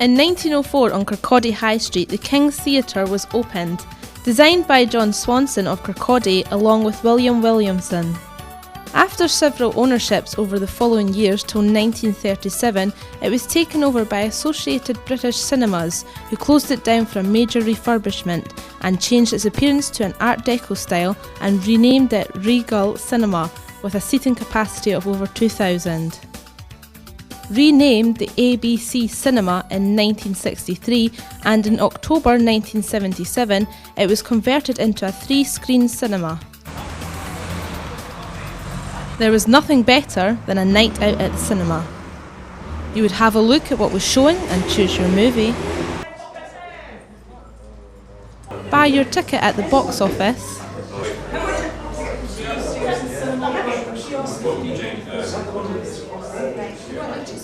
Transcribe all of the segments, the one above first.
In 1904 on Kirkcaldy High Street, the King's Theatre was opened, designed by John Swanson of Kirkcaldy along with William Williamson. After several ownerships over the following years till 1937, it was taken over by Associated British Cinemas, who closed it down for a major refurbishment and changed its appearance to an Art Deco style and renamed it Regal Cinema, with a seating capacity of over 2,000. Renamed the ABC Cinema in 1963, and in October 1977 it was converted into a 3-screen cinema. There was nothing better than a night out at the cinema. You would have a look at what was showing and choose your movie. Buy your ticket at the box office.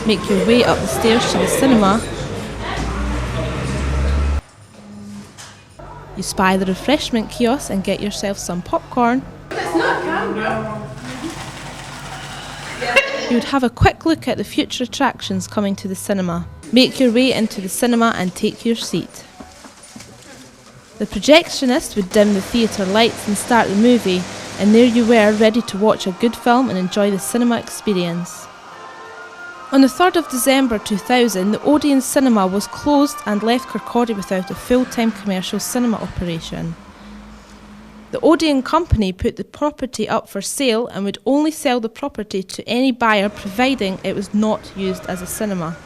Make your way up the stairs to the cinema. You spy the refreshment kiosk and get yourself some popcorn. It's not camera. You would have a quick look at the future attractions coming to the cinema. Make your way into the cinema and take your seat. The projectionist would dim the theatre lights and start the movie, and there you were, ready to watch a good film and enjoy the cinema experience. On the 3rd of December 2000, the Odeon Cinema was closed and left Kirkcaldy without a full-time commercial cinema operation. The Odeon company put the property up for sale and would only sell the property to any buyer providing it was not used as a cinema.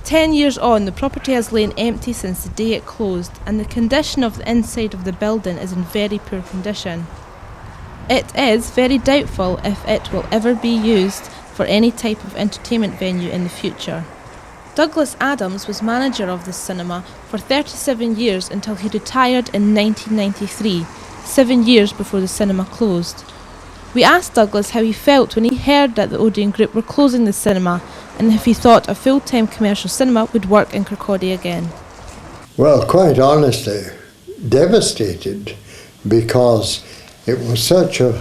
10 years on, the property has lain empty since the day it closed, and the condition of the inside of the building is in very poor condition. It is very doubtful if it will ever be used for any type of entertainment venue in the future. Douglas Adams was manager of this cinema for 37 years until he retired in 1993, 7 years before the cinema closed. We asked Douglas how he felt when he heard that the Odeon Group were closing the cinema, and if he thought a full-time commercial cinema would work in Kirkcaldy again. Well, quite honestly, devastated, because it was such a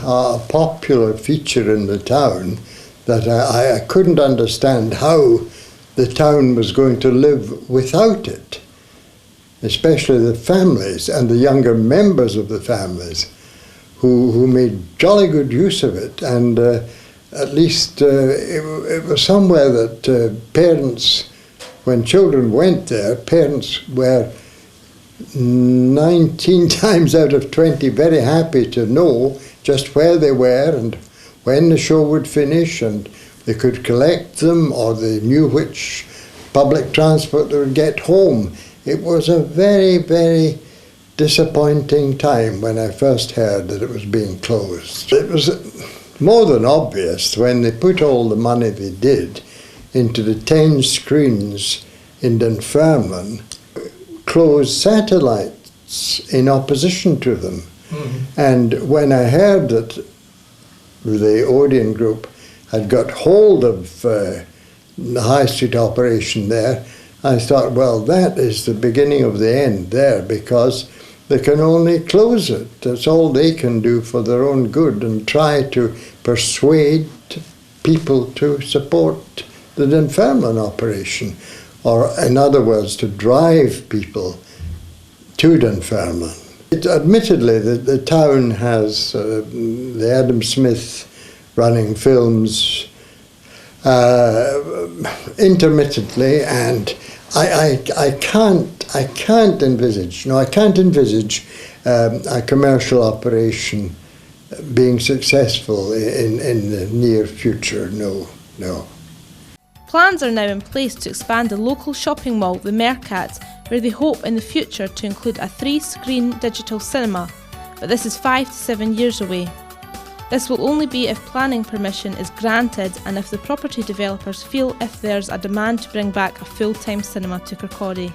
popular feature in the town that I couldn't understand how the town was going to live without it, especially the families and the younger members of the families who made jolly good use of it. And at least it was somewhere that parents, when children went there, parents were 19 times out of 20 very happy to know just where they were and when the show would finish, and they could collect them, or they knew which public transport they would get home. It was a very, very disappointing time when I first heard that it was being closed. It was more than obvious when they put all the money they did into the 10 screens in Dunfermline, closed satellites in opposition to them. Mm-hmm. And when I heard that the Odeon Group had got hold of the High Street operation there, I thought, well, that is the beginning of the end there, because they can only close it. That's all they can do for their own good, and try to persuade people to support the Dunfermline operation, or in other words, to drive people to Dunfermline. Admittedly, the town has the Adam Smith running films intermittently, and I can't envisage a commercial operation being successful in the near future. No. Plans are now in place to expand the local shopping mall, the Mercat, where they hope in the future to include a 3-screen digital cinema, but this is 5 to 7 years away. This will only be if planning permission is granted and if the property developers feel if there's a demand to bring back a full-time cinema to Kirkcaldy.